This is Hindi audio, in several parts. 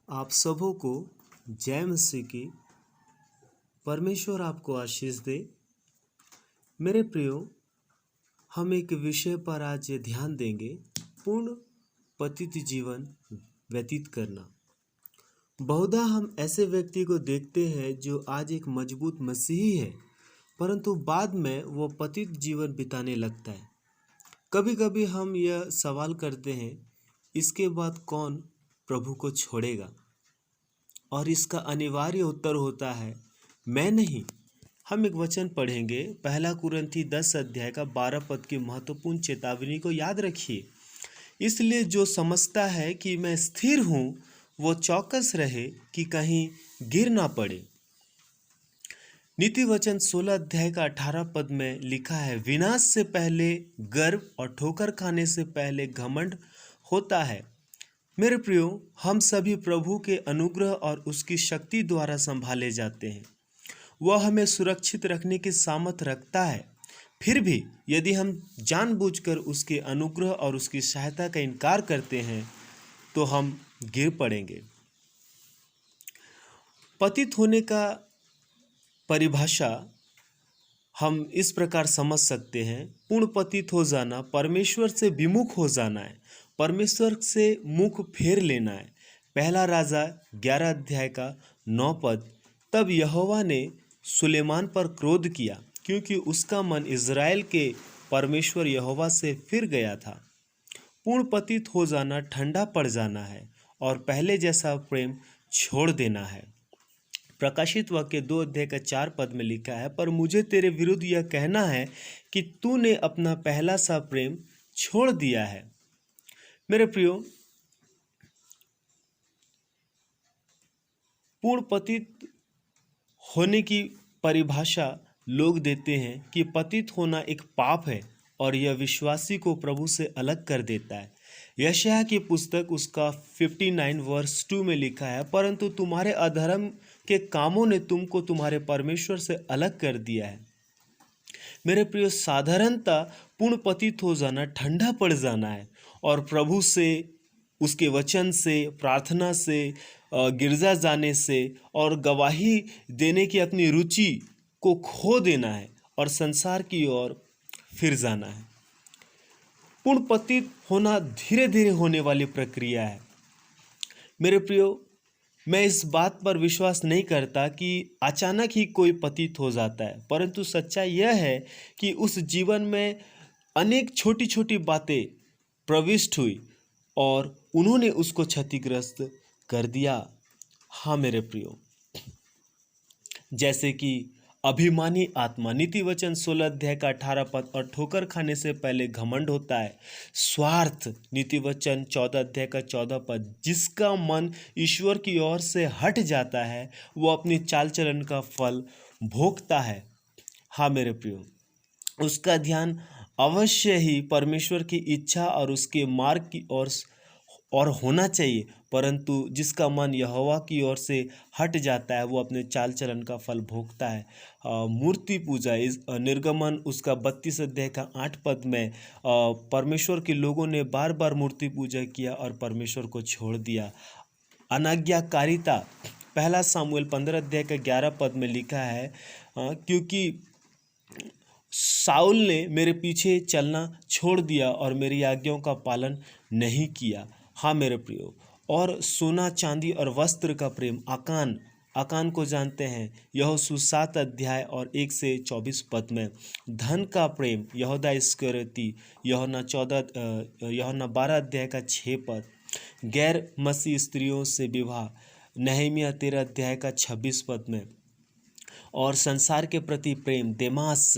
आप सबों को जय मसीह की। परमेश्वर आपको आशीष दे। मेरे प्रियो, हम एक विषय पर आज ध्यान देंगे, पूर्ण पतित जीवन व्यतीत करना। बहुधा हम ऐसे व्यक्ति को देखते हैं जो आज एक मजबूत मसीही है, परंतु बाद में वो पतित जीवन बिताने लगता है। कभी कभी हम यह सवाल करते हैं, इसके बाद कौन प्रभु को छोड़ेगा? और इसका अनिवार्य उत्तर होता है, मैं नहीं। हम एक वचन पढ़ेंगे, पहला कुरिन्थी 10 अध्याय का 12 पद की महत्वपूर्ण चेतावनी को याद रखिए। इसलिए जो समझता है कि मैं स्थिर हूँ, वो चौकस रहे कि कहीं गिर ना पड़े। नीति वचन 16 अध्याय का 18 पद में लिखा है, विनाश से पहले गर्व और ठोकर खाने से पहले घमंड होता है। मेरे प्रियो, हम सभी प्रभु के अनुग्रह और उसकी शक्ति द्वारा संभाले जाते हैं। वह हमें सुरक्षित रखने की सामर्थ रखता है। फिर भी यदि हम जानबूझकर उसके अनुग्रह और उसकी सहायता का इनकार करते हैं तो हम गिर पड़ेंगे। पतित होने का परिभाषा हम इस प्रकार समझ सकते हैं, पूर्ण पतित हो जाना परमेश्वर से विमुख हो जाना है, परमेश्वर से मुख फेर लेना है। पहला राजा 11 अध्याय का 9 पद, तब यहोवा ने सुलेमान पर क्रोध किया क्योंकि उसका मन इज़राइल के परमेश्वर यहोवा से फिर गया था। पूर्ण पतित हो जाना ठंडा पड़ जाना है और पहले जैसा प्रेम छोड़ देना है। प्रकाशित वाक्य 2 अध्याय का 4 पद में लिखा है, पर मुझे तेरे विरुद्ध यह कहना है कि तूने अपना पहला सा प्रेम छोड़ दिया है। मेरे प्रियो, पूर्ण पतित होने की परिभाषा लोग देते हैं कि पतित होना एक पाप है और यह विश्वासी को प्रभु से अलग कर देता है। यशायाह की पुस्तक उसका 59 वर्स 2 में लिखा है, परंतु तुम्हारे अधर्म के कामों ने तुमको तुम्हारे परमेश्वर से अलग कर दिया है। मेरे प्रिय, साधारणतः पूर्ण पतित हो जाना ठंडा पड़ जाना है और प्रभु से, उसके वचन से, प्रार्थना से, गिरजा जाने से और गवाही देने की अपनी रुचि को खो देना है और संसार की ओर फिर जाना है। पूर्ण पतित होना धीरे धीरे होने वाली प्रक्रिया है। मेरे प्रियो, मैं इस बात पर विश्वास नहीं करता कि अचानक ही कोई पतित हो जाता है, परंतु सच्चाई यह है कि उस जीवन में अनेक छोटी छोटी बातें प्रविष्ट हुई और उन्होंने उसको क्षतिग्रस्त कर दिया। हाँ मेरे प्रियो, जैसे कि अभिमानी आत्मा, नीति वचन 16 अध्याय का 18 पद, और ठोकर खाने से पहले घमंड होता है। स्वार्थ, नीति वचन 14 अध्याय का 14 पद, जिसका मन ईश्वर की ओर से हट जाता है वो अपनी चाल चलन का फल भोगता है। हाँ मेरे प्रियो, उसका ध्यान अवश्य ही परमेश्वर की इच्छा और उसके मार्ग की ओर और होना चाहिए, परंतु जिसका मन यहोवा की ओर से हट जाता है वो अपने चाल चलन का फल भोगता है। मूर्ति पूजा, इस निर्गमन उसका 32 अध्याय का 8 पद में परमेश्वर के लोगों ने बार बार मूर्ति पूजा किया और परमेश्वर को छोड़ दिया। अनाज्ञाकारिता, पहला सामुएल 15 अध्याय का 11 पद में लिखा है, क्योंकि साउल ने मेरे पीछे चलना छोड़ दिया और मेरी आज्ञाओं का पालन नहीं किया। हाँ मेरे प्रियो, और सोना चांदी और वस्त्र का प्रेम, आकान को जानते हैं, यहोशू 7 अध्याय और 1 से 24 पद में। धन का प्रेम, यहूदा इस्करियोती, यूहन्ना 12 अध्याय का 6 पद। गैर मसीह स्त्रियों से विवाह, नहमीया 13 अध्याय का 26 पद में। और संसार के प्रति प्रेम, देमास,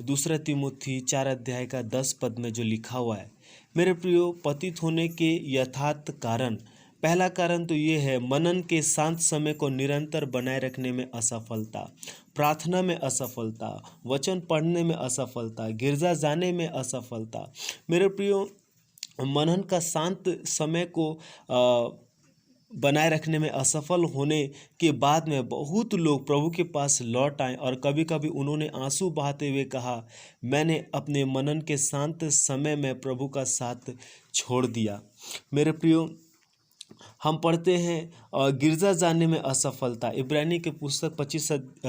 दूसरा तिमुथी 4 अध्याय का 10 पद में जो लिखा हुआ है। मेरे प्रियो, पतित होने के यथार्थ कारण, पहला कारण तो ये है, मनन के शांत समय को निरंतर बनाए रखने में असफलता, प्रार्थना में असफलता, वचन पढ़ने में असफलता, गिरजा जाने में असफलता। मेरे प्रियो, मनन का शांत समय को बनाए रखने में असफल होने के बाद में बहुत लोग प्रभु के पास लौट आए और कभी कभी उन्होंने आंसू बहाते हुए कहा, मैंने अपने मनन के शांत समय में प्रभु का साथ छोड़ दिया। मेरे प्रियो, हम पढ़ते हैं गिरजा जाने में असफलता। इब्रानी के पुस्तक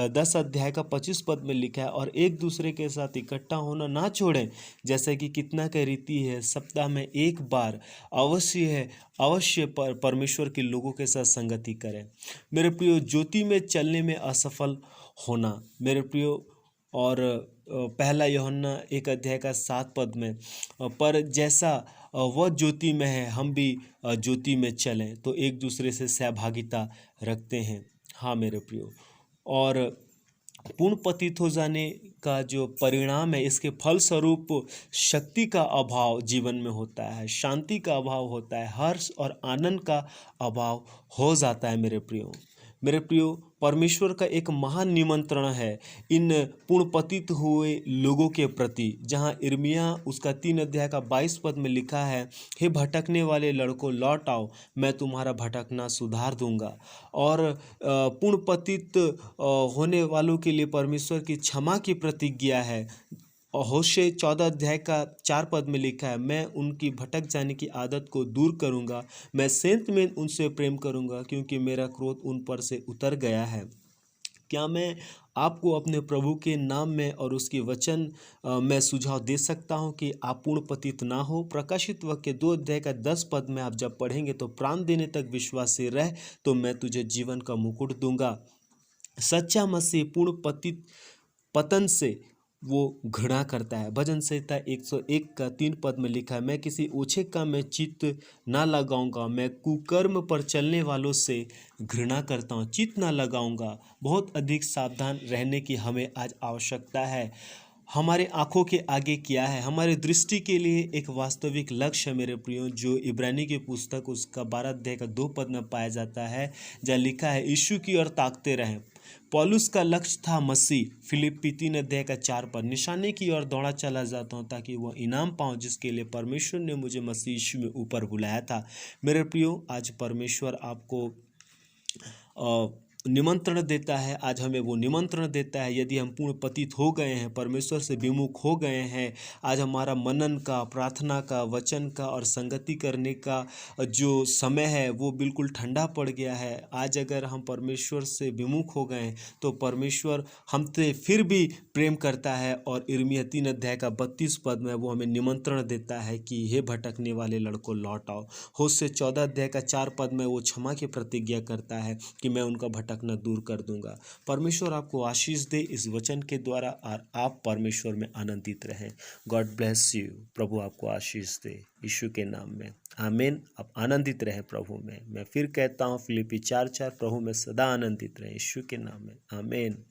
10 अध्याय का 25 पद में लिखा है, और एक दूसरे के साथ इकट्ठा होना ना छोड़ें, जैसे कि कितना का रीति है, सप्ताह में एक बार अवश्य परमेश्वर के लोगों के साथ संगति करें। मेरे प्रियो, ज्योति में चलने में असफल होना, मेरे प्रियो, और पहला यूहन्ना 1 अध्याय का 7 पद में, पर जैसा वह ज्योति में है हम भी ज्योति में चलें, तो एक दूसरे से सहभागिता रखते हैं। हाँ मेरे प्रियो, और पूर्ण पतित हो जाने का जो परिणाम है, इसके फलस्वरूप शक्ति का अभाव जीवन में होता है, शांति का अभाव होता है, हर्ष और आनंद का अभाव हो जाता है। मेरे प्रियो, परमेश्वर का एक महान निमंत्रण है इन पूर्ण पतित हुए लोगों के प्रति, जहाँ यिर्मयाह उसका 3 अध्याय का 22 पद में लिखा है, हे भटकने वाले लड़कों लौट आओ, मैं तुम्हारा भटकना सुधार दूंगा। और पूर्ण पतित होने वालों के लिए परमेश्वर की क्षमा की प्रतिज्ञा है। होशे 14 अध्याय का 4 पद में लिखा है, मैं उनकी भटक जाने की आदत को दूर करूंगा, मैं सेंत में उनसे प्रेम करूंगा, क्योंकि मेरा क्रोध उन पर से उतर गया है। क्या मैं आपको अपने प्रभु के नाम में और उसके वचन में सुझाव दे सकता हूं कि आप पूर्ण पतित ना हो? प्रकाशित वाक्य 2 अध्याय का 10 पद में आप जब पढ़ेंगे, तो प्राण देने तक विश्वास से रह, तो मैं तुझे जीवन का मुकुट दूंगा। सच्चा मसीह पूर्ण पतन से वो घृणा करता है। भजन संहिता 101 का 3 पद में लिखा है, मैं किसी ओछे काम में चित्त ना लगाऊंगा, मैं कुकर्म पर चलने वालों से घृणा करता हूँ, चित्त ना लगाऊंगा। बहुत अधिक सावधान रहने की हमें आज आवश्यकता है। हमारे आंखों के आगे क्या है, हमारे दृष्टि के लिए एक वास्तविक लक्ष्य है मेरे प्रियो, जो इब्रानी की पुस्तक उसका 12 अध्याय का 2 पद में पाया जाता है, जहाँ लिखा है, यीशु की ओर ताकते रहें। पौलुस का लक्ष्य था मसीह। फिलिप्पी 3 अध्याय का 4 पद, निशाने की ओर दौड़ा चला जाता हूँ ताकि वह इनाम पाऊँ जिसके लिए परमेश्वर ने मुझे मसीह यीशु में ऊपर बुलाया था। मेरे प्रियो, आज परमेश्वर आपको निमंत्रण देता है, आज हमें वो निमंत्रण देता है। यदि हम पूर्ण पतित हो गए हैं, परमेश्वर से विमुख हो गए हैं, आज हमारा मनन का, प्रार्थना का, वचन का और संगति करने का जो समय है वो बिल्कुल ठंडा पड़ गया है। आज अगर हम परमेश्वर से विमुख हो गए तो परमेश्वर हमसे फिर भी प्रेम करता है, और यिर्मयाह 3 अध्याय का 32 पद में वो हमें निमंत्रण देता है कि हे भटकने वाले लड़कों लौट आओ। होशे 14 अध्याय का 4 पद में वो क्षमा की प्रतिज्ञा करता है कि मैं उनका भटकना दूर कर दूंगा। परमेश्वर आपको आशीष दे इस वचन के द्वारा, और आप परमेश्वर में आनंदित रहें। God bless you. प्रभु आपको आशीष दे यीशु के नाम में, आमीन। आप आनंदित रहें प्रभु में। मैं फिर कहता हूँ फिलिप्पी 4:4, प्रभु में सदा आनंदित रहें यीशु के नाम में, आमीन।